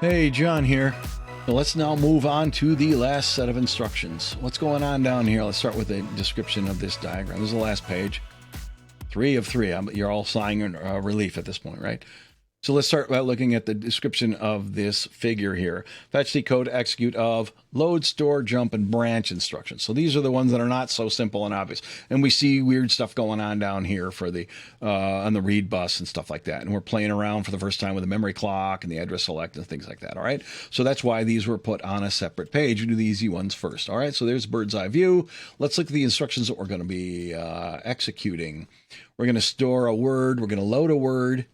Hey, John here. So let's now move on to the last set of instructions. What's going on down here? Let's start with a description of this diagram. This is the last page. 3 of 3. You're all sighing relief at this point, right? So let's start by looking at the description of this figure here. Fetch, decode, execute of load, store, jump, and branch instructions. So these are the ones that are not so simple and obvious. And we see weird stuff going on down here for the on the read bus and stuff like that. And we're playing around for the first time with the memory clock and the address select and things like that. All right. So that's why these were put on a separate page. We do the easy ones first. All right. So there's bird's eye view. Let's look at the instructions that we're going to be executing. We're going to store a word. We're going to load a word.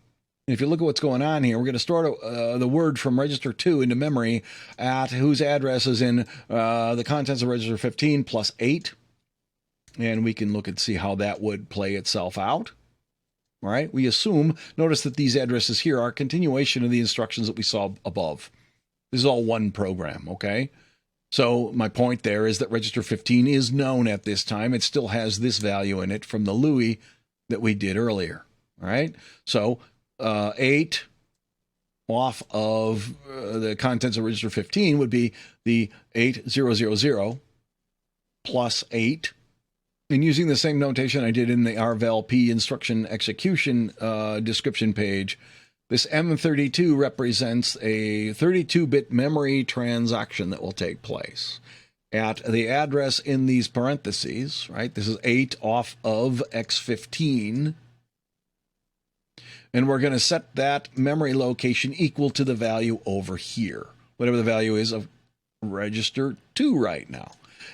If you look at what's going on here, we're going to store the word from register 2 into memory at whose address is in the contents of register 15 plus 8. And we can look and see how that would play itself out. All right. We assume, notice that these addresses here are a continuation of the instructions that we saw above. This is all one program. Okay. So my point there is that register 15 is known at this time. It still has this value in it from the Louis that we did earlier. All right. So 8 off of the contents of register 15 would be the 8000 plus 8. And using the same notation I did in the RVLP instruction execution description page, this M32 represents a 32-bit memory transaction that will take place at the address in these parentheses, right? This is 8 off of X15. And we're going to set that memory location equal to the value over here, whatever the value is of register 2 right now.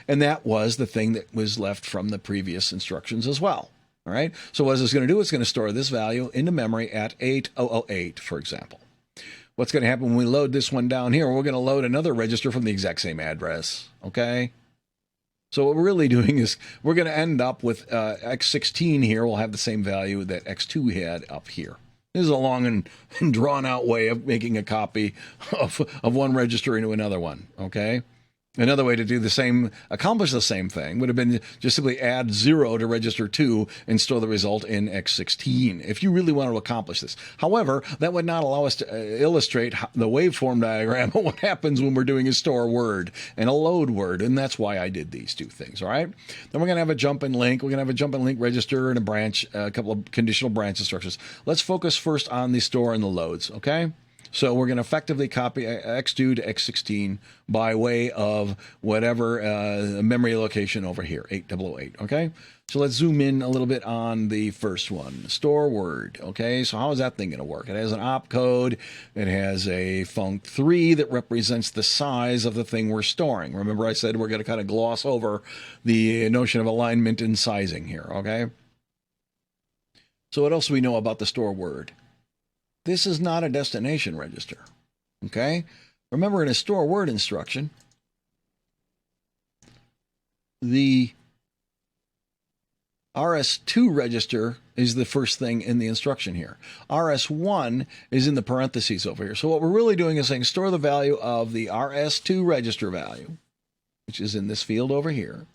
And that was the thing that was left from the previous instructions as well. All right. So what is this going to do? It's going to store this value into memory at 8008, for example. What's going to happen when we load this one down here? We're going to load another register from the exact same address. Okay. So what we're really doing is we're going to end up with X16 here will have the same value that X2 had up here. This is a long and drawn out way of making a copy of one register into another one, okay? Another way to do the same, accomplish the same thing would have been just simply add 0 to register 2 and store the result in X16 if you really want to accomplish this. However, that would not allow us to illustrate the waveform diagram of what happens when we're doing a store word and a load word, and that's why I did these two things, all right? Then we're going to have a jump and link. We're going to have a jump and link register and a branch, a couple of conditional branch instructions. Let's focus first on the store and the loads, okay? So we're going to effectively copy X2 to X16 by way of whatever memory location over here, 8008, okay? So let's zoom in a little bit on the first one, store word, okay? So how is that thing going to work? It has an opcode. It has a func3 that represents the size of the thing we're storing. Remember I said we're going to kind of gloss over the notion of alignment and sizing here, okay? So what else do we know about the store word? This is not a destination register, okay? Remember in a store word instruction, the RS2 register is the first thing in the instruction here. RS1 is in the parentheses over here. So what we're really doing is saying store the value of the RS2 register value, which is in this field over here,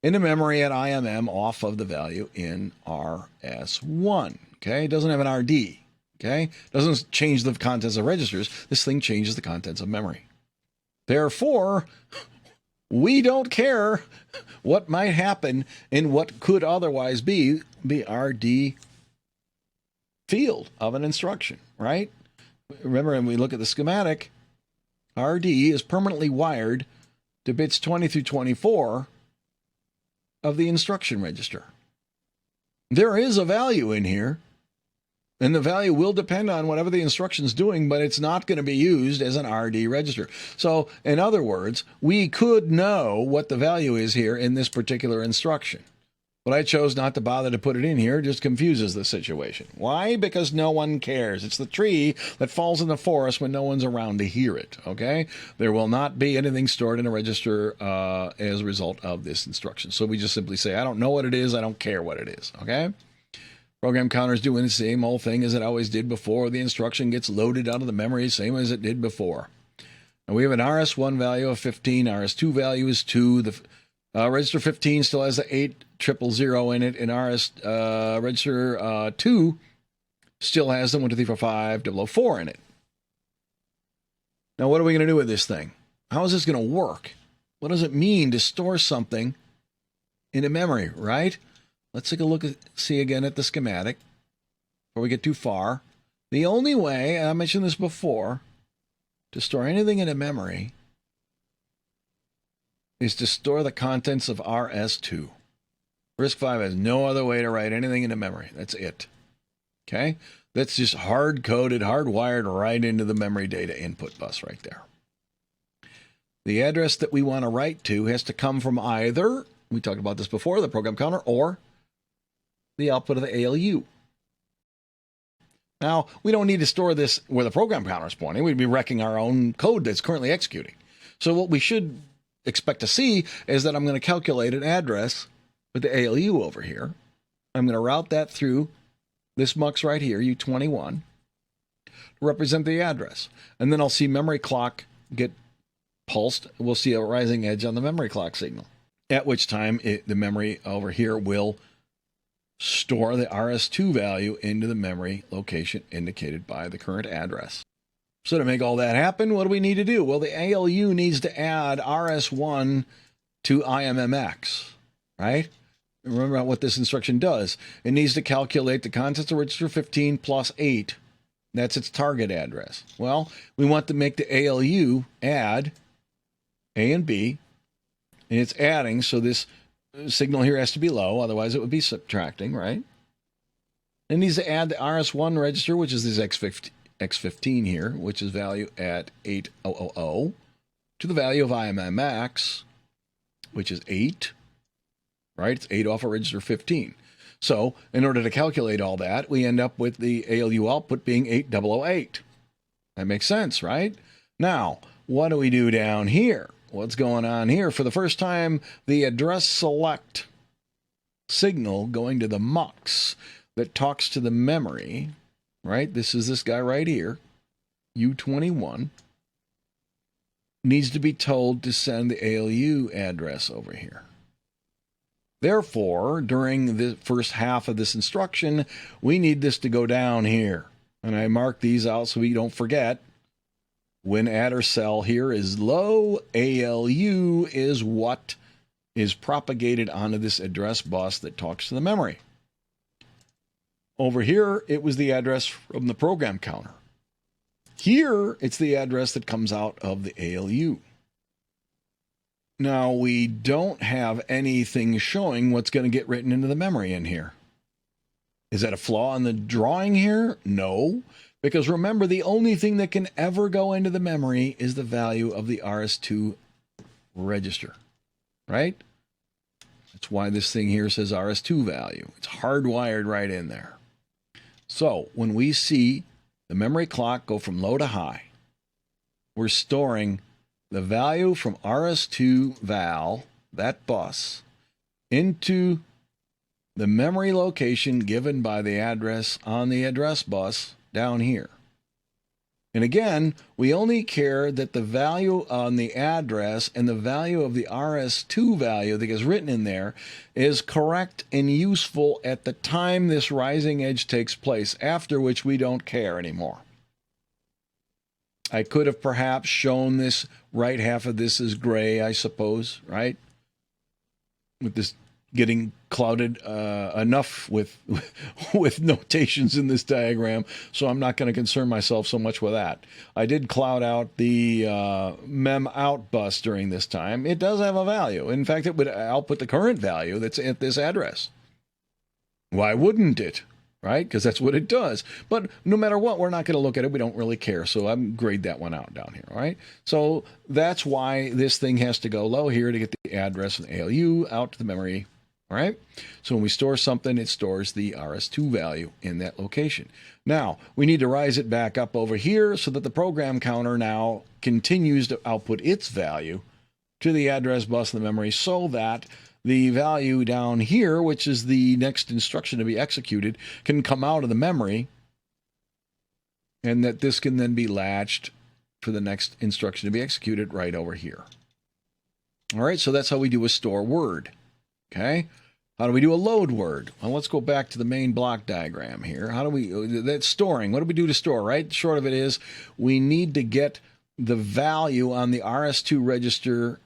into memory at IMM off of the value in RS1, okay? It doesn't have an RD. Okay, doesn't change the contents of registers. This thing changes the contents of memory. Therefore, we don't care what might happen in what could otherwise be the RD field of an instruction, right? Remember, when we look at the schematic, RD is permanently wired to bits 20 through 24 of the instruction register. There is a value in here, and the value will depend on whatever the instruction's doing, but it's not going to be used as an RD register. So, in other words, we could know what the value is here in this particular instruction. But I chose not to bother to put it in here. It just confuses the situation. Why? Because no one cares. It's the tree that falls in the forest when no one's around to hear it, okay? There will not be anything stored in a register as a result of this instruction. So we just simply say, I don't know what it is. I don't care what it is, okay? Program counter is doing the same old thing as it always did before. The instruction gets loaded out of the memory, same as it did before. And we have an RS1 value of 15. RS2 value is 2. The register 15 still has the 8000 in it, and register 2 still has the 1, 2, 3, 4, 5, 004 in it. Now, what are we going to do with this thing? How is this going to work? What does it mean to store something into memory, right? Let's take a look at, see again at the schematic before we get too far. The only way, and I mentioned this before, to store anything into memory is to store the contents of RS2. RISC-V has no other way to write anything into memory. That's it. Okay? That's just hard-coded, hardwired right into the memory data input bus right there. The address that we want to write to has to come from either, we talked about this before, the program counter, or the output of the ALU. Now, we don't need to store this where the program counter is pointing. We'd be wrecking our own code that's currently executing. So what we should expect to see is that I'm going to calculate an address with the ALU over here. I'm going to route that through this mux right here, U21, to represent the address. And then I'll see memory clock get pulsed. We'll see a rising edge on the memory clock signal, at which time the memory over here will store the RS2 value into the memory location indicated by the current address. So to make all that happen, what do we need to do? Well, the ALU needs to add RS1 to IMMX, right? Remember what this instruction does. It needs to calculate the contents of register 15 plus 8. That's its target address. Well, we want to make the ALU add A and B, and it's adding, so this signal here has to be low, otherwise it would be subtracting, right? It needs to add the RS1 register, which is this X15 here, which is value at 8000, to the value of IMMX, which is 8, right? It's 8 off of register 15. So in order to calculate all that, we end up with the ALU output being 8008. That makes sense, right? Now, what do we do down here? What's going on here? For the first time, the address select signal going to the mux that talks to the memory, right? This is this guy right here, U21, needs to be told to send the ALU address over here. Therefore, during the first half of this instruction, we need this to go down here. And I mark these out so we don't forget. When adder cell here is low, ALU is what is propagated onto this address bus that talks to the memory. Over here, it was the address from the program counter. Here, it's the address that comes out of the ALU. Now, we don't have anything showing what's going to get written into the memory in here. Is that a flaw in the drawing here? No. Because remember, the only thing that can ever go into the memory is the value of the RS2 register, right? That's why this thing here says RS2 value. It's hardwired right in there. So when we see the memory clock go from low to high, we're storing the value from RS2 val, that bus, into the memory location given by the address on the address bus down here. And again, we only care that the value on the address and the value of the RS2 value that is written in there is correct and useful at the time this rising edge takes place, after which we don't care anymore. I could have perhaps shown this right half of this is gray, I suppose, right? With this getting clouded enough with notations in this diagram, so I'm not going to concern myself so much with that. I did cloud out the mem out bus during this time. It does have a value. In fact, it would output the current value that's at this address. Why wouldn't it? Right? Because that's what it does. But no matter what, we're not going to look at it. We don't really care. So I'm grade that one out down here. All right. So that's why this thing has to go low here to get the address and the ALU out to the memory. All right. So when we store something, it stores the RS2 value in that location. Now we need to rise it back up over here so that the program counter now continues to output its value to the address bus in the memory, so that the value down here, which is the next instruction to be executed, can come out of the memory, and that this can then be latched for the next instruction to be executed right over here. All right, so that's how we do a store word. Okay, how do we do a load word? Well, let's go back to the main block diagram here. How do we, that's storing. What do we do to store, right? Short of it is we need to get the value on the RS2 register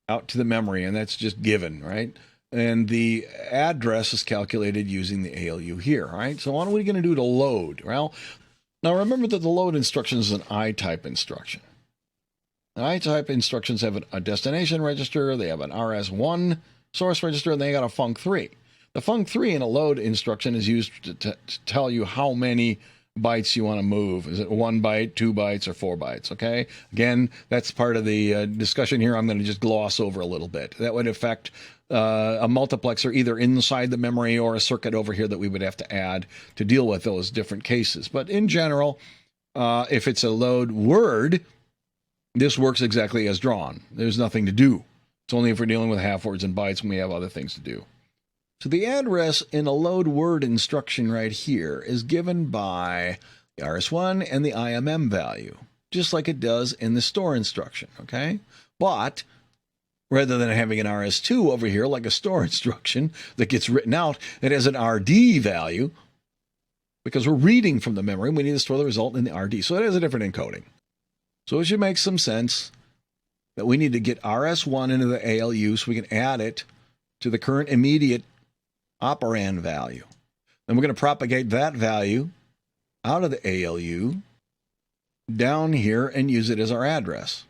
out to the memory, and that's just given, right? And the address is calculated using the ALU here, right? So what are we going to do to load? Well, now remember that the load instruction is an I-type instruction. I-type instructions have a destination register, they have an RS1 source register, and they got a func3. The func3 in a load instruction is used to tell you how many bytes you want to move. Is it 1 byte, 2 bytes, or 4 bytes? Okay. Again, that's part of the discussion here. I'm going to just gloss over a little bit. That would affect a multiplexer either inside the memory or a circuit over here that we would have to add to deal with those different cases. But in general, if it's a load word, this works exactly as drawn. There's nothing to do. It's only if we're dealing with half words and bytes and we have other things to do. So the address in a load word instruction right here is given by the RS1 and the IMM value, just like it does in the store instruction, okay? But rather than having an RS2 over here, like a store instruction that gets written out, it has an RD value because we're reading from the memory. We need to store the result in the RD. So it has a different encoding. So it should make some sense that we need to get RS1 into the ALU so we can add it to the current immediate operand value. Then we're going to propagate that value out of the ALU down here and use it as our address.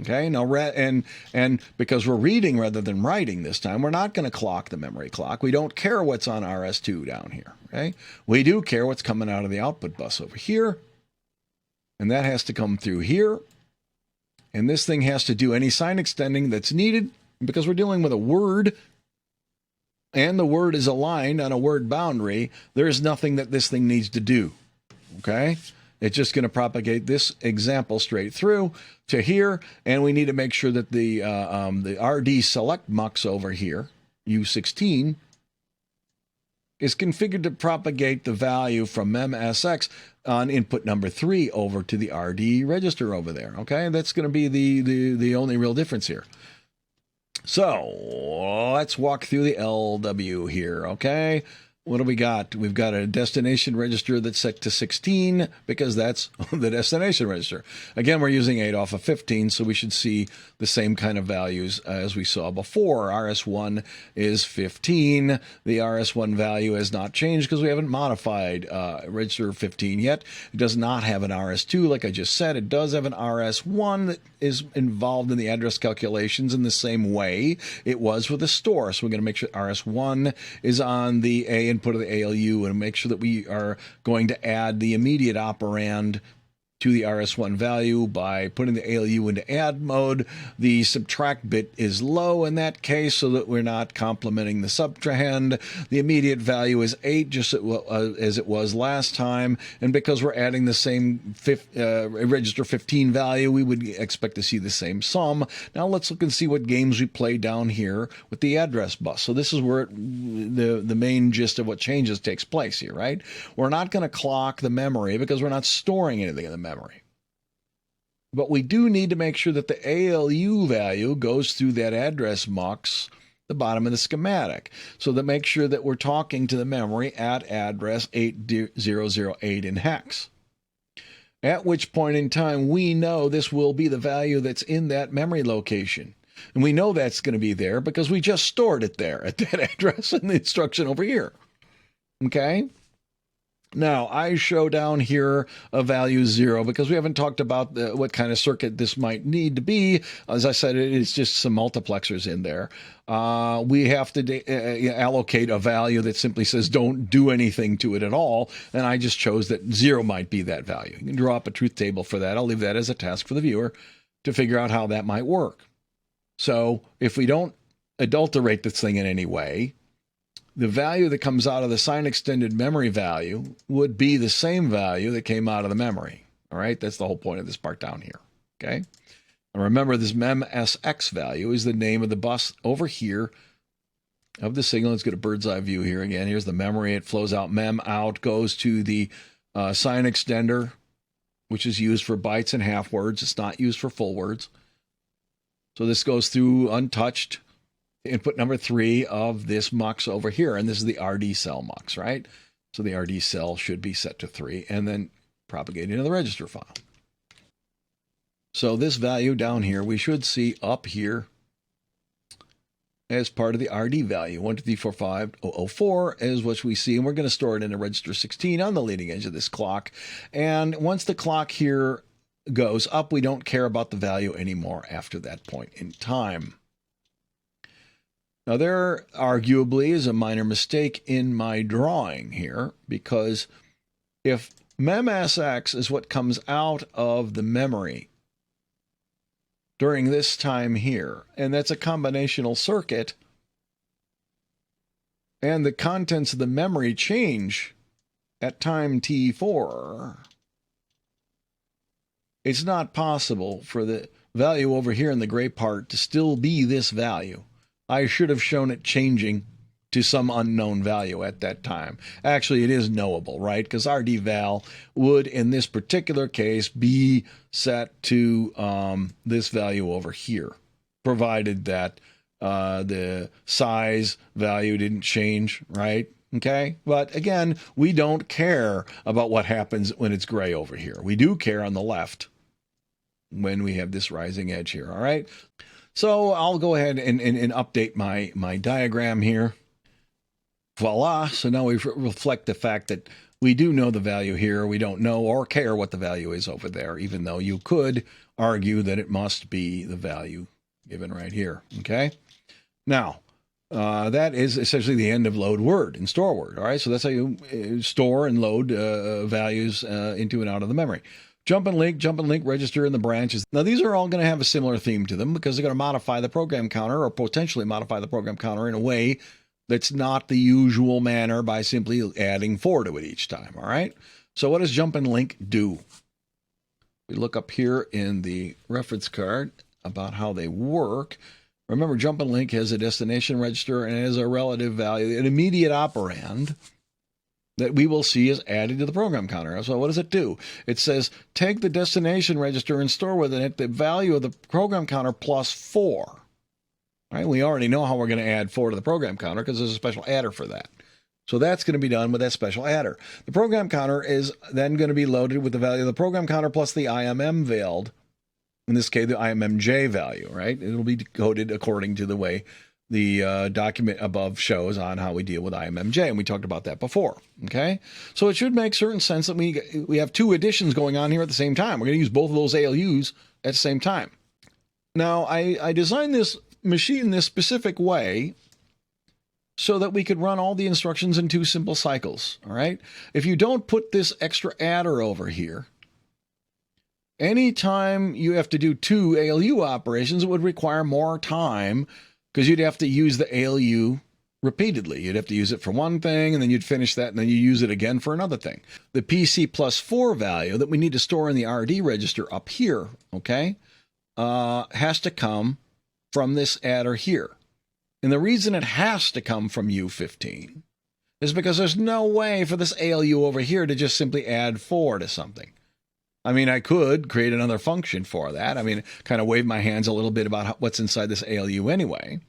Okay, now and because we're reading rather than writing this time, we're not going to clock the memory clock. We don't care what's on RS2 down here. Okay, we do care what's coming out of the output bus over here, and that has to come through here. And this thing has to do any sign extending that's needed because we're dealing with a word. And the word is aligned on a word boundary, there's nothing that this thing needs to do, okay? It's just going to propagate this example straight through to here, and we need to make sure that the RD select mux over here, U16, is configured to propagate the value from memSX on input number 3 over to the RD register over there, okay? That's going to be the only real difference here. So let's walk through the LW here, okay? What do we got? We've got a destination register that's set to 16 because that's the destination register. Again, we're using 8 off of 15, so we should see the same kind of values as we saw before. RS1 is 15. The RS1 value has not changed because we haven't modified register 15 yet. It does not have an RS2, like I just said. It does have an RS1 that is involved in the address calculations in the same way it was with the store. So we're going to make sure RS1 is on the A input of the ALU and make sure that we are going to add the immediate operand to the RS1 value by putting the ALU into add mode. The subtract bit is low in that case so that we're not complementing the subtrahend. The immediate value is 8 just as it was last time, and because we're adding the same register 15 value, we would expect to see the same sum. Now let's look and see what games we play down here with the address bus. So this is where the main gist of what changes takes place here, right? We're not going to clock the memory because we're not storing anything in the memory. But we do need to make sure that the ALU value goes through that address mux, the bottom of the schematic, so that make sure that we're talking to the memory at address 8008 in hex. At which point in time we know this will be the value that's in that memory location. And we know that's going to be there because we just stored it there at that address in the instruction over here. Okay? Now, I show down here a value 0 because we haven't talked about what kind of circuit this might need to be. As I said, it is just some multiplexers in there. We have to allocate a value that simply says don't do anything to it at all, and I just chose that 0 might be that value. You can draw up a truth table for that. I'll leave that as a task for the viewer to figure out how that might work. So if we don't adulterate this thing in any way, the value that comes out of the sign extended memory value would be the same value that came out of the memory. All right, that's the whole point of this part down here. Okay, and remember this memSX value is the name of the bus over here of the signal. Let's get a bird's eye view here again. Here's the memory. It flows out. Mem out goes to the sign extender, which is used for bytes and half words. It's not used for full words. So this goes through untouched. Input number 3 of this mux over here, and this is the RD cell mux, right? So the RD cell should be set to 3 and then propagate into the register file. So this value down here, we should see up here as part of the RD value. 12345 is what we see, and we're going to store it in a register 16 on the leading edge of this clock. And once the clock here goes up, we don't care about the value anymore after that point in time. Now, there arguably is a minor mistake in my drawing here, because if memSX is what comes out of the memory during this time here, and that's a combinational circuit, and the contents of the memory change at time t4, it's not possible for the value over here in the gray part to still be this value. I should have shown it changing to some unknown value at that time. Actually, it is knowable, right? Because RD val would, in this particular case, be set to this value over here, provided that the size value didn't change, right? Okay, but again, we don't care about what happens when it's gray over here. We do care on the left when we have this rising edge here, all right? So I'll go ahead and update my diagram here. Voila, so now we reflect the fact that we do know the value here. We don't know or care what the value is over there, even though you could argue that it must be the value given right here, okay? Now, that is essentially the end of load word and store word, all right? So that's how you store and load values into and out of the memory. Jump and link, register in the branches. Now, these are all going to have a similar theme to them because they're going to modify the program counter or potentially modify the program counter in a way that's not the usual manner by simply adding 4 to it each time, all right? So what does jump and link do? We look up here in the reference card about how they work. Remember, jump and link has a destination register and has a relative value, an immediate operand that we will see is added to the program counter. So what does it do? It says, take the destination register and store within it the value of the program counter plus 4. Right? We already know how we're going to add 4 to the program counter because there's a special adder for that. So that's going to be done with that special adder. The program counter is then going to be loaded with the value of the program counter plus the IMM veiled, in this case, the IMMJ value, right? It'll be decoded according to the way the document above shows on how we deal with IMMJ, and we talked about that before, okay? So it should make certain sense that we have 2 additions going on here at the same time. We're going to use both of those ALUs at the same time. Now, I designed this machine this specific way so that we could run all the instructions in 2 simple cycles, all right? If you don't put this extra adder over here, anytime you have to do 2 ALU operations, it would require more time because you'd have to use the ALU repeatedly. You'd have to use it for one thing, and then you'd finish that, and then you use it again for another thing. The PC plus 4 value that we need to store in the RD register up here, okay, has to come from this adder here. And the reason it has to come from U15 is because there's no way for this ALU over here to just simply add 4 to something. I mean, I could create another function for that. I mean, kind of wave my hands a little bit about what's inside this ALU anyway.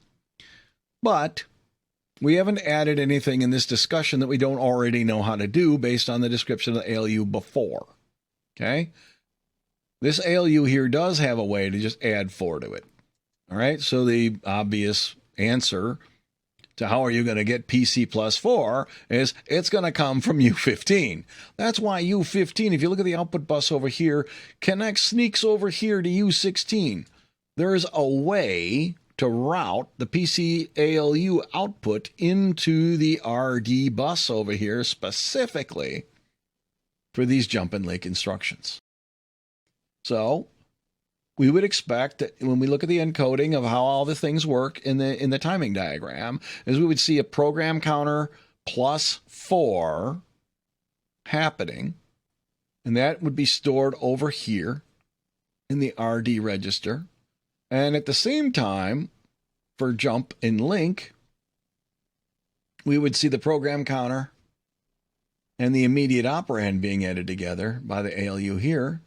But we haven't added anything in this discussion that we don't already know how to do based on the description of the ALU before. Okay? This ALU here does have a way to just add 4 to it. All right? So the obvious answer to how are you going to get PC plus 4 is it's going to come from U15. That's why U15, if you look at the output bus over here, sneaks over here to U16. There's a way to route the PC ALU output into the RD bus over here specifically for these jump and link instructions. So we would expect that when we look at the encoding of how all the things work in the timing diagram, is we would see a program counter plus 4 happening, and that would be stored over here in the RD register. And at the same time, for jump and link, we would see the program counter and the immediate operand being added together by the ALU here,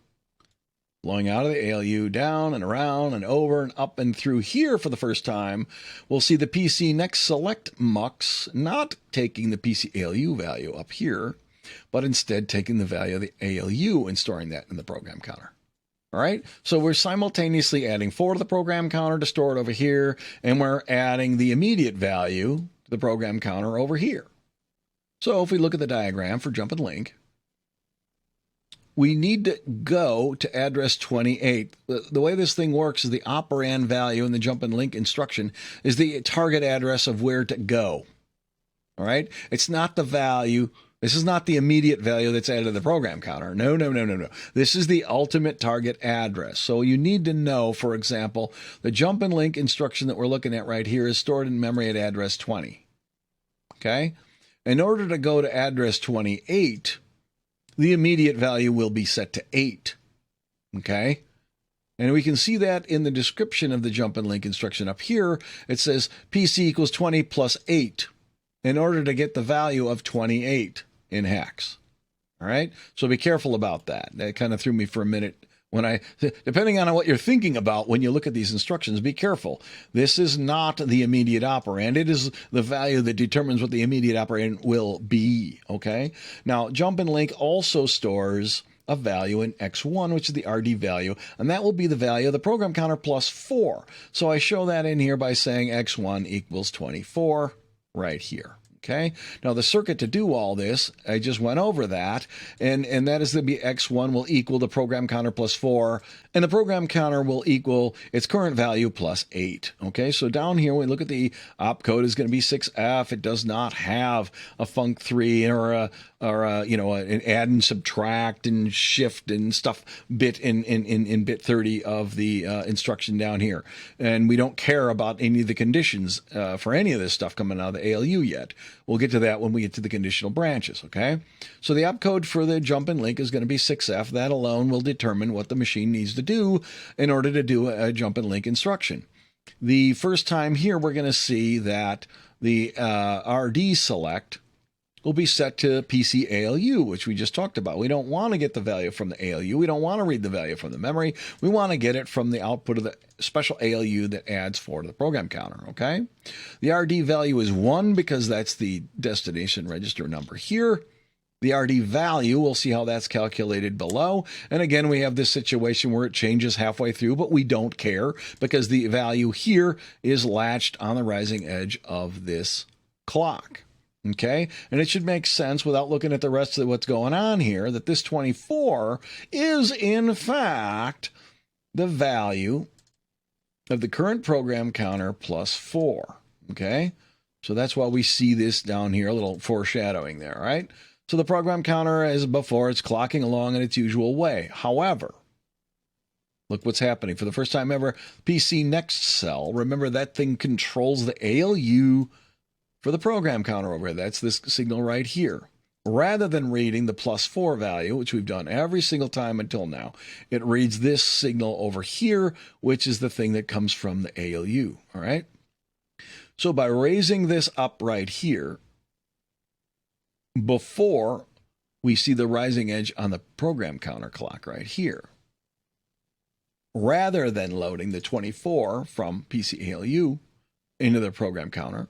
flowing out of the ALU down and around and over and up and through here for the first time. We'll see the PC next select mux not taking the PC ALU value up here, but instead taking the value of the ALU and storing that in the program counter. All right, so we're simultaneously adding 4 to the program counter to store it over here, and we're adding the immediate value to the program counter over here. So if we look at the diagram for jump and link, we need to go to address 28. The way this thing works is the operand value in the jump and link instruction is the target address of where to go. All right, it's not the value. This is not the immediate value that's added to the program counter. No. This is the ultimate target address. So you need to know, for example, the jump and link instruction that we're looking at right here is stored in memory at address 20. Okay? In order to go to address 28, the immediate value will be set to 8. Okay? And we can see that in the description of the jump and link instruction up here. It says PC equals 20 plus 8 in order to get the value of 28 in hex. All right? So be careful about that. That kind of threw me for a minute. Depending on what you're thinking about when you look at these instructions, be careful. This is not the immediate operand. It is the value that determines what the immediate operand will be. Okay? Now, jump and link also stores a value in x1, which is the RD value, and that will be the value of the program counter plus 4. So I show that in here by saying x1 equals 24 right here. Okay, now the circuit to do all this, I just went over that, and that is to be x1 will equal the program counter plus 4, and the program counter will equal its current value plus 8. Okay, so down here, when we look at the opcode, is going to be 6F. It does not have a func3 or an add and subtract and shift and stuff bit in bit 30 of the instruction down here, and we don't care about any of the conditions for any of this stuff coming out of the ALU yet. We'll get to that when we get to the conditional branches, okay? So the opcode for the jump and link is going to be 6F. That alone will determine what the machine needs to do in order to do a jump and link instruction. The first time here, we're going to see that the RD select will be set to PC ALU, which we just talked about. We don't want to get the value from the ALU. We don't want to read the value from the memory. We want to get it from the output of the special ALU that adds 4 to the program counter, okay? The RD value is 1 because that's the destination register number here. The RD value, we'll see how that's calculated below. And again, we have this situation where it changes halfway through, but we don't care because the value here is latched on the rising edge of this clock. Okay, and it should make sense without looking at the rest of what's going on here that this 24 is in fact the value of the current program counter plus 4. Okay, so that's why we see this down here, a little foreshadowing there, right? So the program counter, as before, it's clocking along in its usual way. However, look what's happening. For the first time ever, PC next cell, remember that thing controls the ALU for the program counter over here. That's this signal right here. Rather than reading the plus 4 value, which we've done every single time until now, it reads this signal over here, which is the thing that comes from the ALU, all right? So by raising this up right here, before we see the rising edge on the program counter clock right here, rather than loading the 24 from PC ALU into the program counter,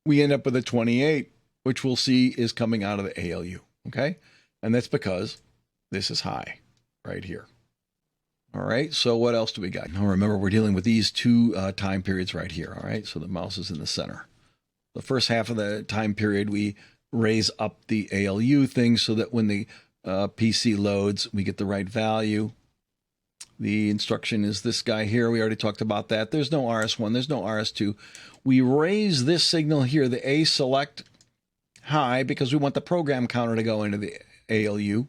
we end up with a 28, which we'll see is coming out of the ALU, okay? And that's because this is high right here. All right, so what else do we got? Now remember, we're dealing with these two time periods right here, all right? So the mouse is in the center. The first half of the time period, we raise up the ALU thing so that when the PC loads, we get the right value. The instruction is this guy here. We already talked about that. There's no RS1. There's no RS2. We raise this signal here, the A select high, because we want the program counter to go into the ALU,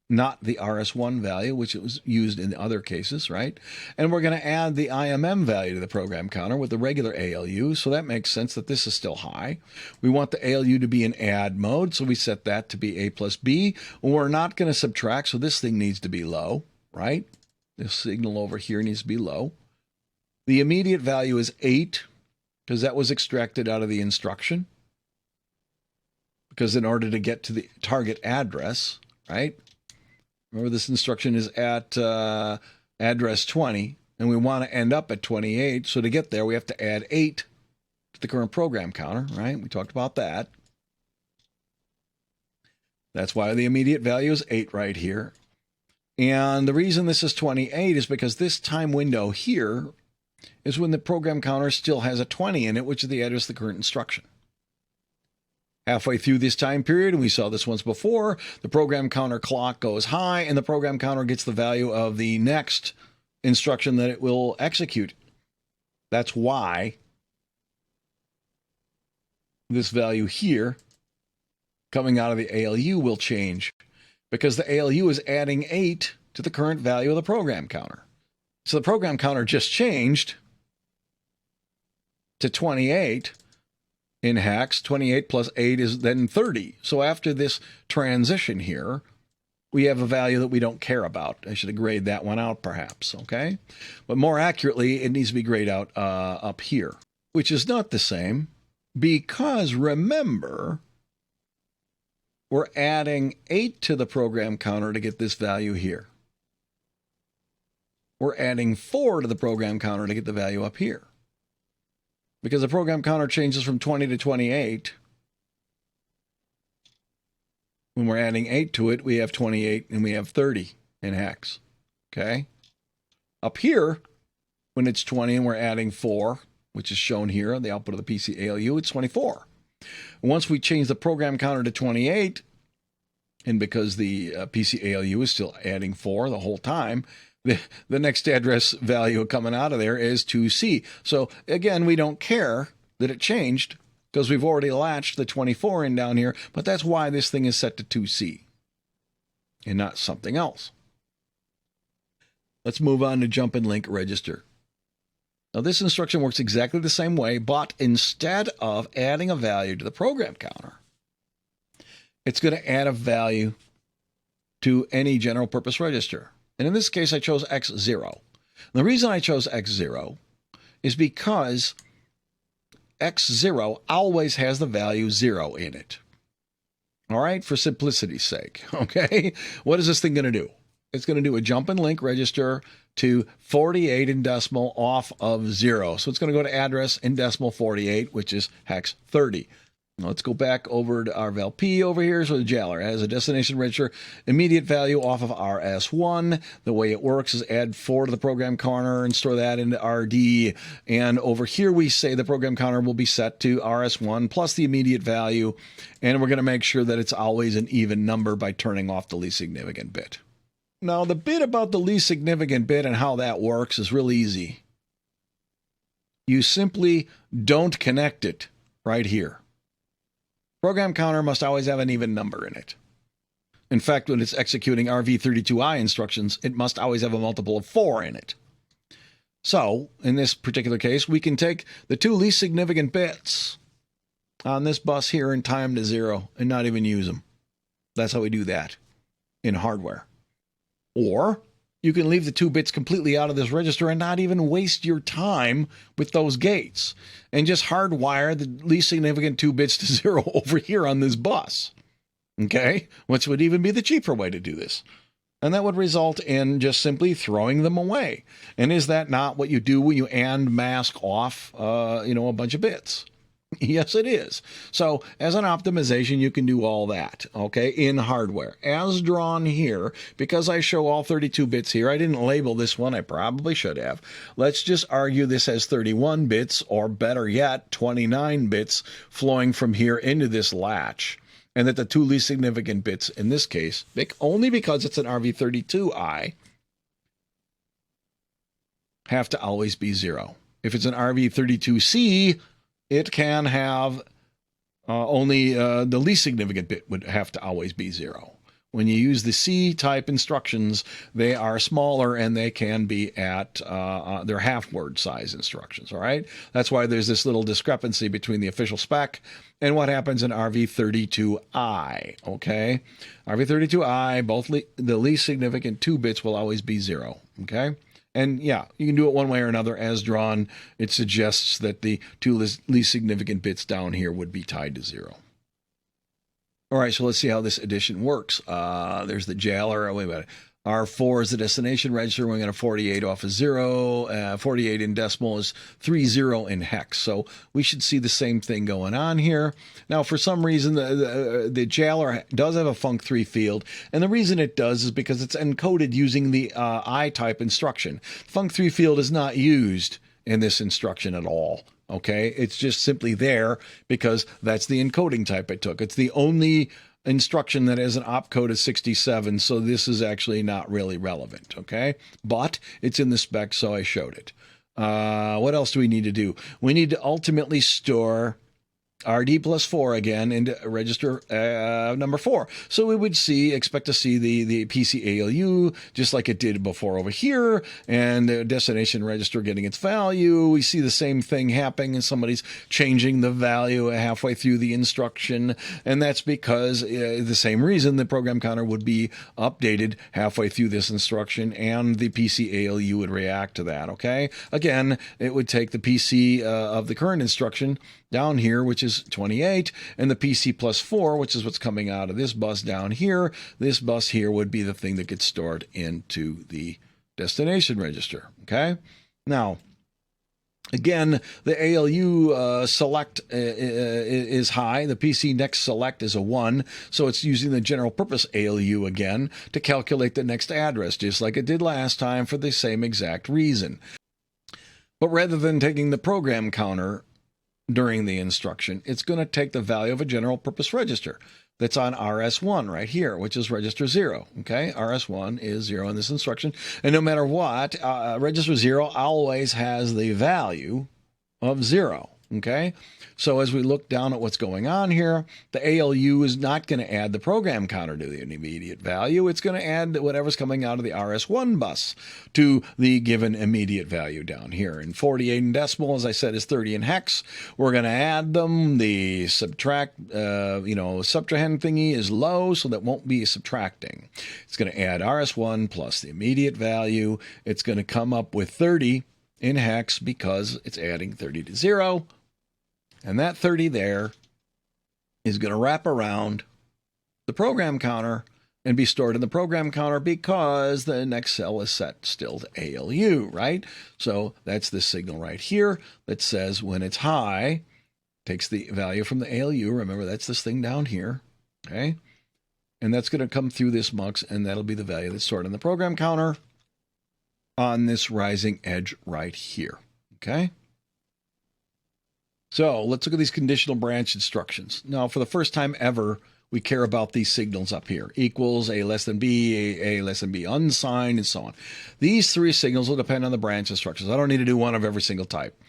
not the RS1 value, which it was used in other cases, right? And we're going to add the IMM value to the program counter with the regular ALU, so that makes sense that this is still high. We want the ALU to be in add mode, so we set that to be A plus B. We're not going to subtract, so this thing needs to be low, right? This signal over here needs to be low. The immediate value is 8, because that was extracted out of the instruction. Because in order to get to the target address, right? Remember, this instruction is at address 20, and we want to end up at 28. So to get there, we have to add 8 to the current program counter, right? We talked about that. That's why the immediate value is 8 right here. And the reason this is 28 is because this time window here is when the program counter still has a 20 in it, which is the address of the current instruction. Halfway through this time period, and we saw this once before, the program counter clock goes high, and the program counter gets the value of the next instruction that it will execute. That's why this value here coming out of the ALU will change, because the ALU is adding 8 to the current value of the program counter. So the program counter just changed to 28 in hex. 28 plus 8 is then 30. So after this transition here, we have a value that we don't care about. I should have grayed that one out perhaps, okay? But more accurately, it needs to be grayed out up here, which is not the same, because remember, we're adding 8 to the program counter to get this value here. We're adding 4 to the program counter to get the value up here. Because the program counter changes from 20 to 28. When we're adding 8 to it, we have 28 and we have 30 in hex. Okay? Up here, when it's 20 and we're adding 4, which is shown here on the output of the PC ALU, it's 24. Once we change the program counter to 28, and because the PC ALU is still adding 4 the whole time, the next address value coming out of there is 2C. So again, we don't care that it changed because we've already latched the 24 in down here, but that's why this thing is set to 2C and not something else. Let's move on to jump and link register. Now this instruction works exactly the same way, but instead of adding a value to the program counter, it's going to add a value to any general purpose register. And in this case, I chose X0. And the reason I chose X0 is because X0 always has the value 0 in it. All right, for simplicity's sake, okay? What is this thing going to do? It's going to do a jump and link register to 48 in decimal off of 0. So it's going to go to address in decimal 48, which is hex 30. Now let's go back over to our VALP over here. So the Jaller has a destination register, immediate value off of RS1. The way it works is add 4 to the program counter and store that into RD. And over here we say the program counter will be set to RS1 plus the immediate value. And we're going to make sure that it's always an even number by turning off the least significant bit. Now the bit about the least significant bit and how that works is real easy. You simply don't connect it right here. Program counter must always have an even number in it. In fact, when it's executing RV32I instructions, it must always have a multiple of 4 in it. So, in this particular case, we can take the 2 least significant bits on this bus here and time to 0 and not even use them. That's how we do that in hardware. Or you can leave the 2 bits completely out of this register and not even waste your time with those gates and just hardwire the least significant 2 bits to 0 over here on this bus. Okay? Which would even be the cheaper way to do this. And that would result in just simply throwing them away. And is that not what you do when you AND mask off, a bunch of bits? Yes, it is. So as an optimization, you can do all that, okay, in hardware. As drawn here, because I show all 32 bits here, I didn't label this one. I probably should have. Let's just argue this has 31 bits, or better yet, 29 bits flowing from here into this latch. And that the 2 least significant bits in this case, only because it's an RV32I, have to always be 0. If it's an RV32C, it can have only the least significant bit would have to always be 0. When you use the C-type instructions, they are smaller and they can be at their half-word size instructions, all right? That's why there's this little discrepancy between the official spec and what happens in RV32I, okay? RV32I, both the least significant 2 bits will always be 0, okay? And yeah, you can do it one way or another. As drawn, it suggests that the 2 least significant bits down here would be tied to 0. All right, so let's see how this addition works. There's the Jaller. Wait a minute. R4 is the destination register. We're going to 48 off of 0. 48 in decimal is 30 in hex. So we should see the same thing going on here. Now, for some reason, the jailer does have a func3 field. And the reason it does is because it's encoded using the I-type instruction. Func3 field is not used in this instruction at all. Okay, it's just simply there because that's the encoding type I took. It's the only instruction that has an opcode of 67, so this is actually not really relevant, okay? But it's in the spec, so I showed it. What else do we need to do? We need to ultimately store RD plus 4 again into register number 4. So we would expect to see the PC ALU just like it did before over here, and the destination register getting its value. We see the same thing happening, and somebody's changing the value halfway through the instruction, and that's because the same reason the program counter would be updated halfway through this instruction, and the PC ALU would react to that, okay? Again, it would take the PC of the current instruction down here, which is 28, and the PC plus 4, which is what's coming out of this bus down here. This bus here would be the thing that gets stored into the destination register, okay? Now, again, the ALU select is high. The PC next select is a 1, so it's using the general purpose ALU again to calculate the next address, just like it did last time for the same exact reason. But rather than taking the program counter during the instruction, it's going to take the value of a general purpose register that's on RS1 right here, which is register 0. Okay, RS1 is 0 in this instruction, and no matter what, register 0 always has the value of 0. Okay, so as we look down at what's going on here, the ALU is not going to add the program counter to the immediate value. It's going to add whatever's coming out of the RS1 bus to the given immediate value down here. And 48 in decimal, as I said, is 30 in hex. We're going to add them. The subtrahend thingy is low, so that won't be subtracting. It's going to add RS1 plus the immediate value. It's going to come up with 30 in hex because it's adding 30 to 0. And that 30 there is going to wrap around the program counter and be stored in the program counter because the next cell is set still to ALU, right? So that's this signal right here that says when it's high, takes the value from the ALU. Remember, that's this thing down here, okay? And that's going to come through this mux, and that'll be the value that's stored in the program counter on this rising edge right here, okay? So let's look at these conditional branch instructions. Now, for the first time ever, we care about these signals up here. Equals, A less than B, A less than B unsigned, and so on. These three signals will depend on the branch instructions. I don't need to do one of every single type.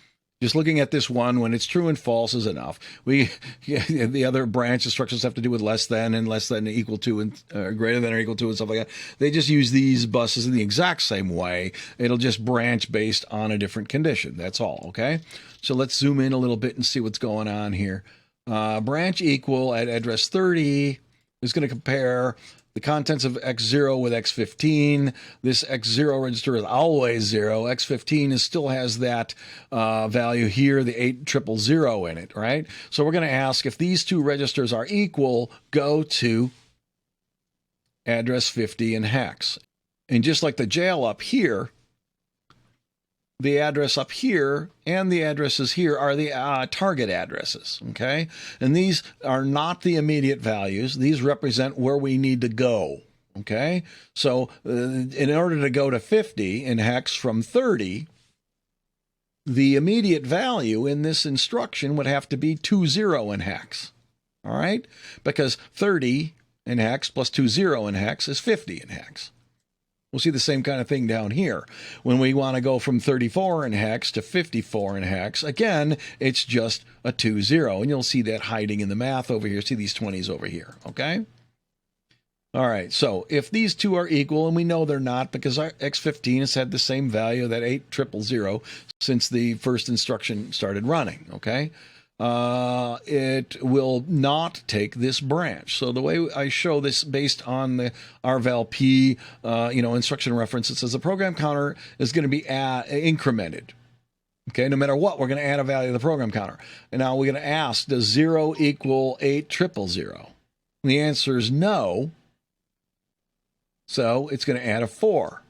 Just looking at this one, when it's true and false is enough. The other branch instructions have to do with less than and less than equal to and greater than or equal to and stuff like that. They just use these buses in the exact same way. It'll just branch based on a different condition. That's all, okay? So let's zoom in a little bit and see what's going on here. Branch equal at address 30 is going to compare the contents of X0 with X15. This X0 register is always 0. X15 still has that value here, the 8000 in it, right? So we're going to ask if these two registers are equal, go to address 50 in hex. And just like the jail up here, the address up here and the addresses here are the target addresses, okay? And these are not the immediate values. These represent where we need to go, okay? So in order to go to 50 in hex from 30, the immediate value in this instruction would have to be 20 in hex, all right? Because 30 in hex plus 20 in hex is 50 in hex. We'll see the same kind of thing down here. When we want to go from 34 in hex to 54 in hex, again, it's just a 20, and you'll see that hiding in the math over here. See these 20s over here, okay? All right, so if these two are equal, and we know they're not because our X15 has had the same value, that 8000, since the first instruction started running, okay? It will not take this branch. So the way I show this based on the RVAL-P, instruction reference, it says the program counter is going to be incremented. Okay, no matter what, we're going to add a value to the program counter. And now we're going to ask, does 0 equal 8000? And the answer is no. So it's going to add a 4.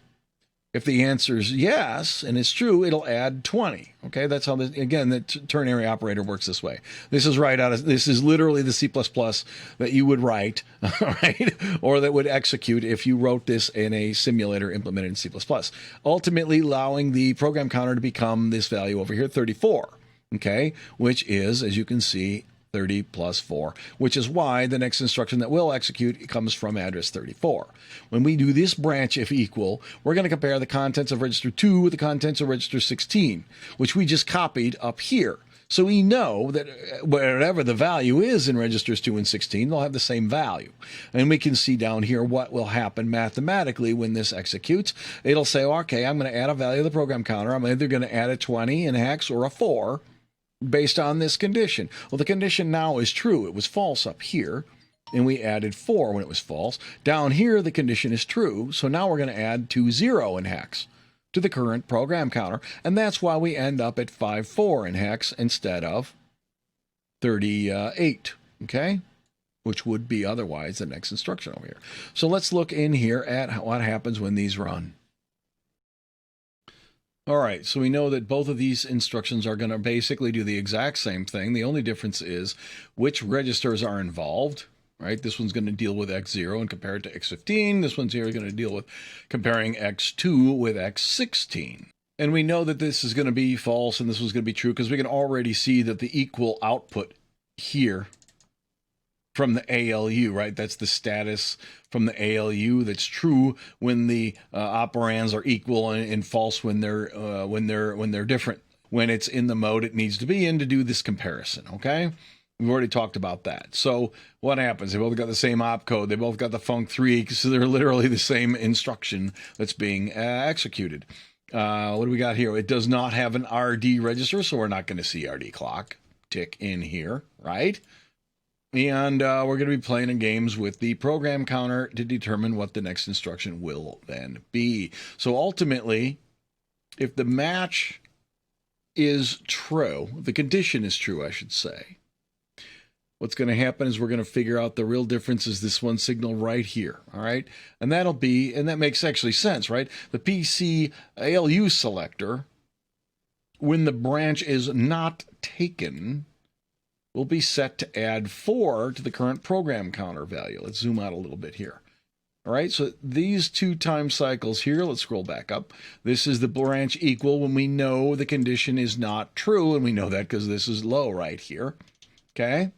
If the answer is yes, and it's true, it'll add 20. Okay, that's how this, again, the ternary operator works this way. This is this is literally the C++ that you would write, right? Or that would execute if you wrote this in a simulator implemented in C++. Ultimately allowing the program counter to become this value over here, 34. Okay, which is, as you can see, 30 plus 4, which is why the next instruction that we'll execute comes from address 34. When we do this branch if equal, we're going to compare the contents of register 2 with the contents of register 16, which we just copied up here. So we know that whatever the value is in registers 2 and 16, they'll have the same value. And we can see down here what will happen mathematically when this executes. It'll say, okay, I'm going to add a value of the program counter. I'm either going to add a 20 in hex or a 4. Based on this condition. Well, the condition now is true. It was false up here, and we added 4 when it was false. Down here, the condition is true, so now we're going to add 20 in hex to the current program counter, and that's why we end up at 54 in hex instead of 38, okay? Which would be otherwise the next instruction over here. So let's look in here at what happens when these run. All right, so we know that both of these instructions are going to basically do the exact same thing. The only difference is which registers are involved, right? This one's going to deal with X0 and compare it to X15. This one's here going to deal with comparing X2 with X16. And we know that this is going to be false and this was going to be true because we can already see that the equal output here from the ALU, right? That's the status from the ALU that's true when the operands are equal and false when they're different. When it's in the mode it needs to be in to do this comparison, okay? We've already talked about that. So what happens? They both got the same opcode. They both got the func3, so they're literally the same instruction that's being executed. What do we got here? It does not have an RD register, so we're not going to see RD clock tick in here, right? And we're going to be playing in games with the program counter to determine what the next instruction will then be. So ultimately, if the match is true, the condition is true, I should say, what's going to happen is we're going to figure out the real difference is this one signal right here, all right? And that'll be, and that makes actually sense, right? The PC ALU selector, when the branch is not taken, will be set to add 4 to the current program counter value. Let's zoom out a little bit here. All right, so these 2 time cycles here, let's scroll back up. This is the branch equal when we know the condition is not true, and we know that because this is low right here. Okay,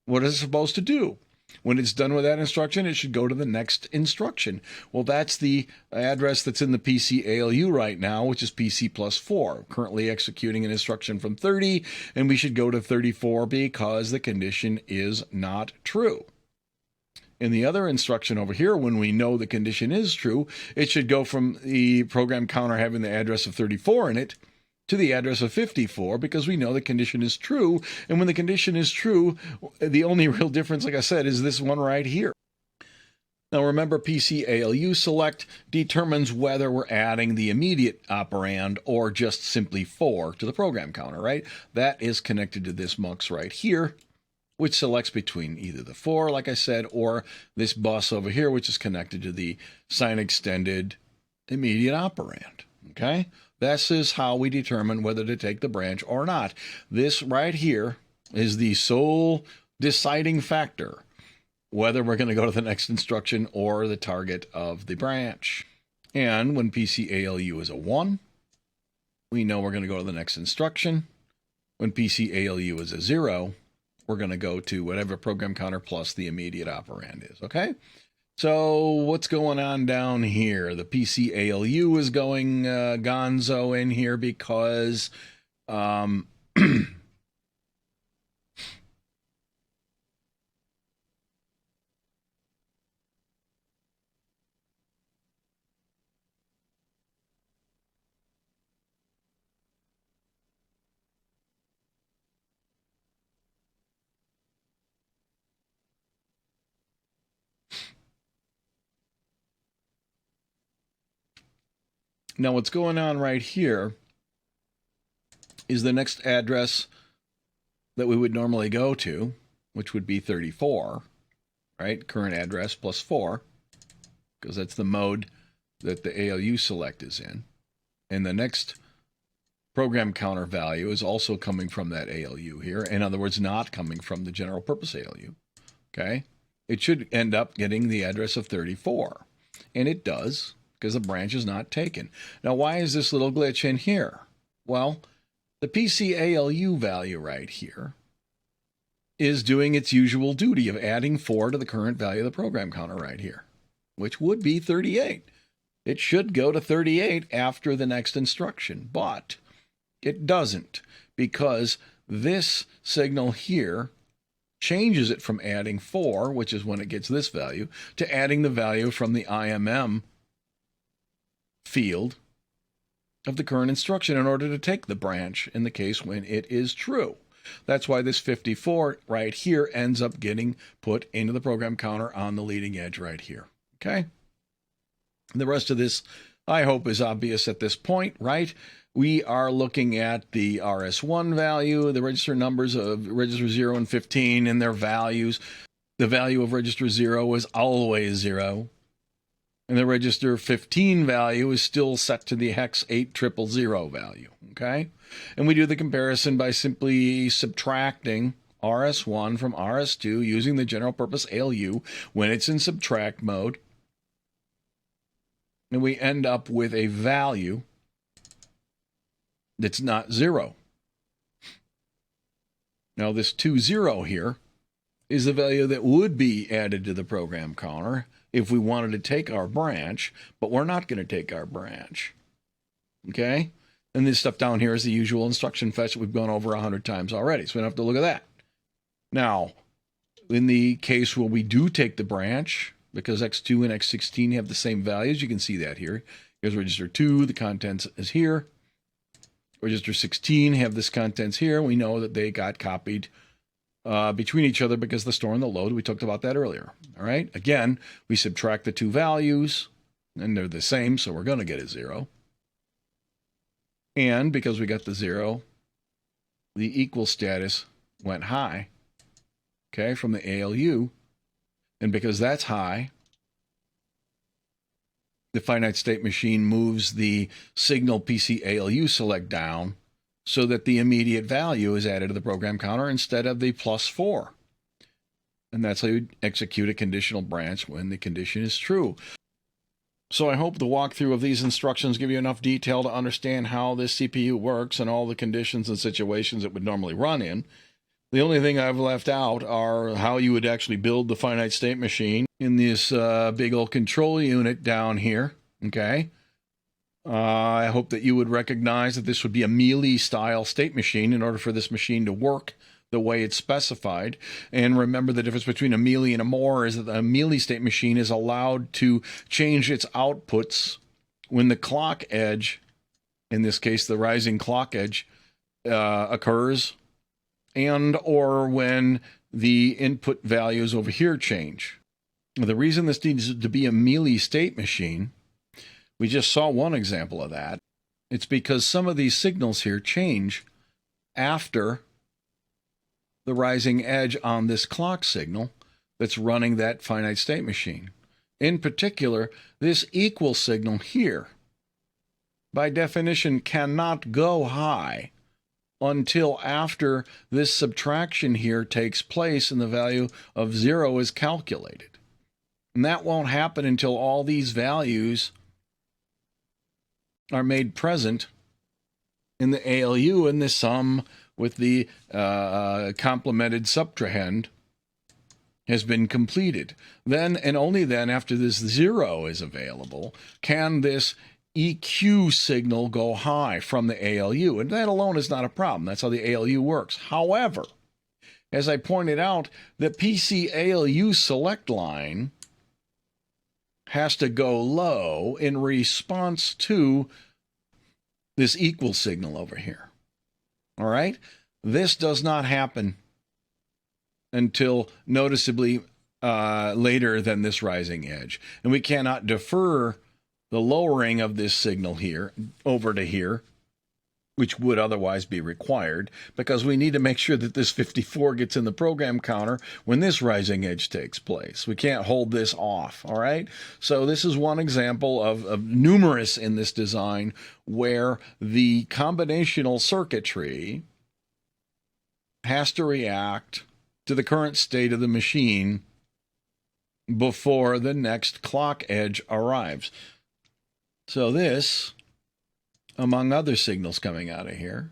what is it supposed to do? When it's done with that instruction, it should go to the next instruction. Well, that's the address that's in the PC ALU right now, which is PC plus 4. Currently executing an instruction from 30, and we should go to 34 because the condition is not true. In the other instruction over here, when we know the condition is true, it should go from the program counter having the address of 34 in it to the address of 54 because we know the condition is true. And when the condition is true, the only real difference, like I said, is this one right here. Now remember, PC ALU select determines whether we're adding the immediate operand or just simply 4 to the program counter, right? That is connected to this mux right here, which selects between either the 4, like I said, or this bus over here, which is connected to the sign extended immediate operand, okay? This is how we determine whether to take the branch or not. This right here is the sole deciding factor, whether we're going to go to the next instruction or the target of the branch. And when PC ALU is a 1, we know we're going to go to the next instruction. When PC ALU is a 0, we're going to go to whatever program counter plus the immediate operand is, okay? So what's going on down here? The PC ALU is going gonzo in here because now what's going on right here is the next address that we would normally go to, which would be 34, right? Current address plus 4. because that's the mode that the ALU select is in. And the next program counter value is also coming from that ALU here. In other words, not coming from the general purpose ALU. Okay? It should end up getting the address of 34. And it does, because the branch is not taken. Now, why is this little glitch in here? Well, the PC ALU value right here is doing its usual duty of adding 4 to the current value of the program counter right here, which would be 38. It should go to 38 after the next instruction, but it doesn't, because this signal here changes it from adding 4, which is when it gets this value, to adding the value from the IMM field of the current instruction in order to take the branch in the case when it is true. That's why this 54 right here ends up getting put into the program counter on the leading edge right here. Okay? The rest of this, I hope, is obvious at this point, right? We are looking at the RS1 value, the register numbers of register 0 and 15 and their values. The value of register 0 is always 0. And the register 15 value is still set to the hex 8000 value, okay? And we do the comparison by simply subtracting RS1 from RS2 using the general purpose ALU when it's in subtract mode. And we end up with a value that's not 0. Now this 20 here is the value that would be added to the program counter if we wanted to take our branch, but we're not going to take our branch. Okay? And this stuff down here is the usual instruction fetch that we've gone over 100 times already, so we don't have to look at that. Now, in the case where we do take the branch, because X2 and X16 have the same values, you can see that here. Here's register 2, the contents is here. Register 16 have this contents here. We know that they got copied between each other because the store and the load, we talked about that earlier. All right, again, we subtract the two values, and they're the same, so we're going to get a 0. And because we got the 0, the equal status went high, okay, from the ALU. And because that's high, the finite state machine moves the signal PC ALU select down so that the immediate value is added to the program counter instead of the +4. And that's how you execute a conditional branch when the condition is true. So I hope the walkthrough of these instructions give you enough detail to understand how this CPU works and all the conditions and situations it would normally run in. The only thing I've left out are how you would actually build the finite state machine in this big old control unit down here, okay? I hope that you would recognize that this would be a Mealy-style state machine in order for this machine to work the way it's specified. And remember, the difference between a Mealy and a Moore is that a Mealy state machine is allowed to change its outputs when the clock edge, in this case the rising clock edge, occurs, and or when the input values over here change. The reason this needs to be a Mealy state machine, we just saw one example of that. It's because some of these signals here change after the rising edge on this clock signal that's running that finite state machine. In particular, this equal signal here, by definition, cannot go high until after this subtraction here takes place and the value of 0 is calculated. And that won't happen until all these values are made present in the ALU, and the sum with the complemented subtrahend has been completed. Then, and only then, after this 0 is available, can this EQ signal go high from the ALU. And that alone is not a problem. That's how the ALU works. However, as I pointed out, the PC ALU select line has to go low in response to this equal signal over here. All right? This does not happen until noticeably later than this rising edge. And we cannot defer the lowering of this signal here over to here which would otherwise be required, because we need to make sure that this 54 gets in the program counter when this rising edge takes place. We can't hold this off, all right? So this is one example of numerous in this design where the combinational circuitry has to react to the current state of the machine before the next clock edge arrives. So this, among other signals coming out of here,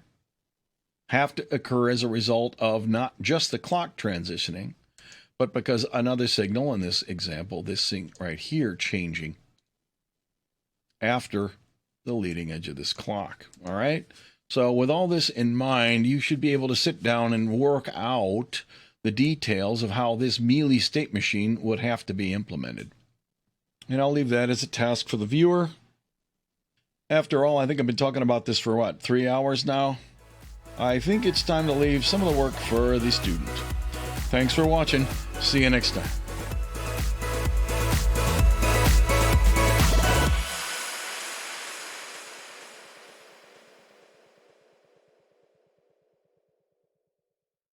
have to occur as a result of not just the clock transitioning, but because another signal, in this example, this thing right here, changing after the leading edge of this clock. All right? So with all this in mind, you should be able to sit down and work out the details of how this Mealy state machine would have to be implemented. And I'll leave that as a task for the viewer. After all, I think I've been talking about this for, what, 3 hours now? I think it's time to leave some of the work for the student. Thanks for watching. See you next time.